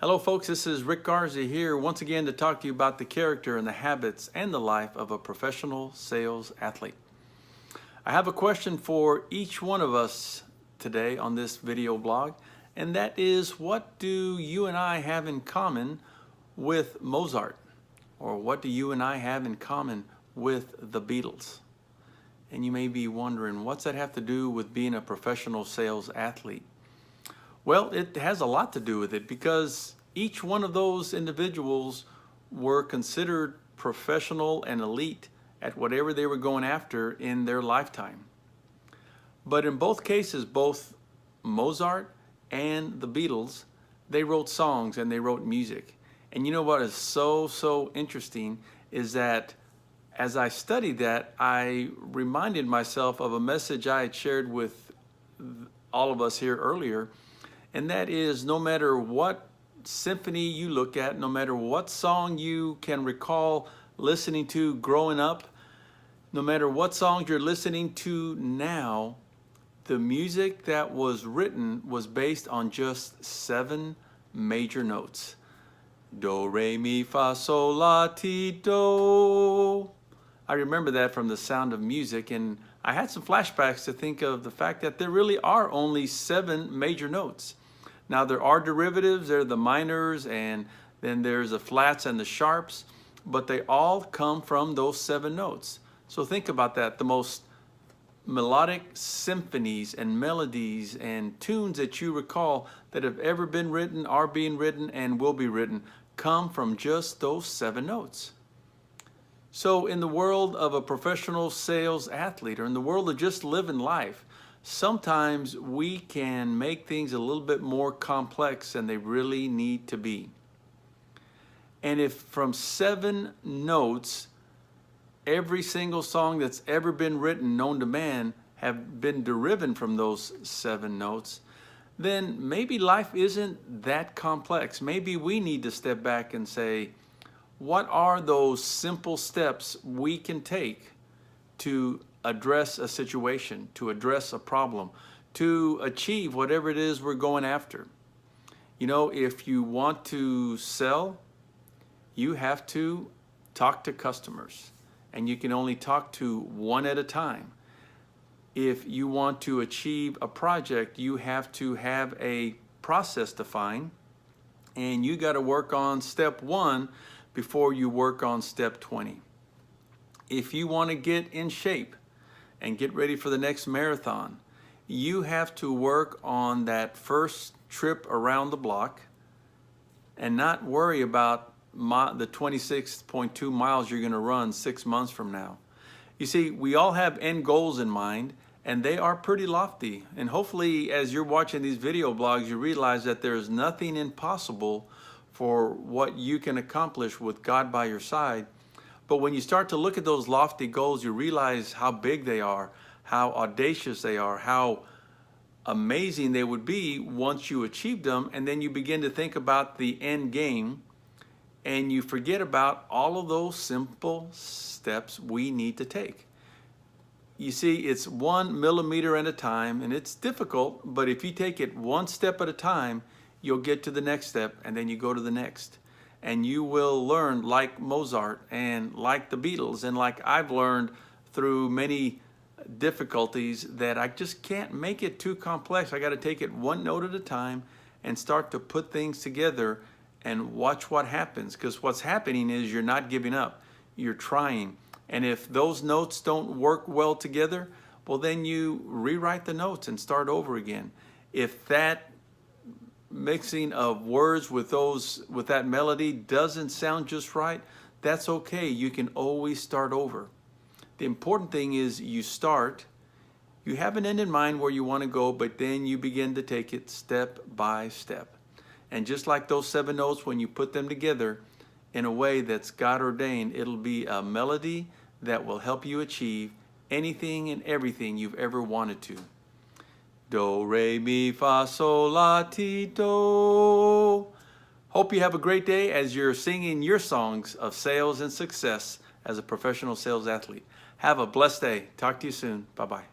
Hello folks, this is Rick Garza here once again to talk to you about the character and the habits and the life of a professional sales athlete. I have a question for each one of us today on this video blog, and that is, what do you and I have in common with Mozart? Or what do you and I have in common with the Beatles? And you may be wondering, what's that have to do with being a professional sales athlete? Well, it has a lot to do with it because each one of those individuals were considered professional and elite at whatever they were going after in their lifetime. But in both cases, both Mozart and the Beatles, they wrote songs and they wrote music. And you know what is so interesting is that as I studied that, I reminded myself of a message I had shared with all of us here earlier. And that is, no matter what symphony you look at, no matter what song you can recall listening to growing up, no matter what songs you're listening to now, the music that was written was based on just 7 major notes. Do, re, mi, fa, sol, la, ti, do. I remember that from The Sound of Music, and I had some flashbacks to think of the fact that there really are only 7 major notes. Now there are derivatives, there are the minors, and then there's the flats and the sharps, but they all come from those 7 notes. So think about that. The most melodic symphonies and melodies and tunes that you recall that have ever been written, are being written, and will be written come from just those 7 notes. So in the world of a professional sales athlete, or in the world of just living life, sometimes we can make things a little bit more complex than they really need to be. And if from 7 notes, every single song that's ever been written known to man have been derived from those 7 notes, then maybe life isn't that complex. Maybe we need to step back and say, what are those simple steps we can take to address a situation, to address a problem, to achieve whatever it is we're going after? You know, if you want to sell, you have to talk to customers, and you can only talk to one at a time. If you want to achieve a project, you have to have a process defined, and you got to work on step 1 before you work on step 20. If you want to get in shape and get ready for the next marathon, you have to work on that first trip around the block and not worry about the 26.2 miles you're going to run 6 months from now. You see, we all have end goals in mind, and they are pretty lofty. And hopefully, as you're watching these video blogs, you realize that there's nothing impossible for what you can accomplish with God by your side. But when you start to look at those lofty goals, you realize how big they are, how audacious they are, how amazing they would be once you achieve them. And then you begin to think about the end game, and you forget about all of those simple steps we need to take. You see, it's 1 millimeter at a time, and it's difficult, but if you take it 1 step at a time, you'll get to the next step, and then you go to the next. And you will learn, like Mozart and like the Beatles, and like I've learned through many difficulties, that I just can't make it too complex. I got to take it 1 note at a time and start to put things together and watch what happens. Because what's happening is you're not giving up, you're trying. And if those notes don't work well together, well, then you rewrite the notes and start over again. If that mixing of words with that melody doesn't sound just right, that's okay. You can always start over. The important thing is you start, you have an end in mind where you want to go, but then you begin to take it step by step. And just like those 7 notes, when you put them together in a way that's God ordained, it'll be a melody that will help you achieve anything and everything you've ever wanted to. Do, re, mi, fa, sol, la, ti, do. Hope you have a great day as you're singing your songs of sales and success as a professional sales athlete. Have a blessed day. Talk to you soon. Bye-bye.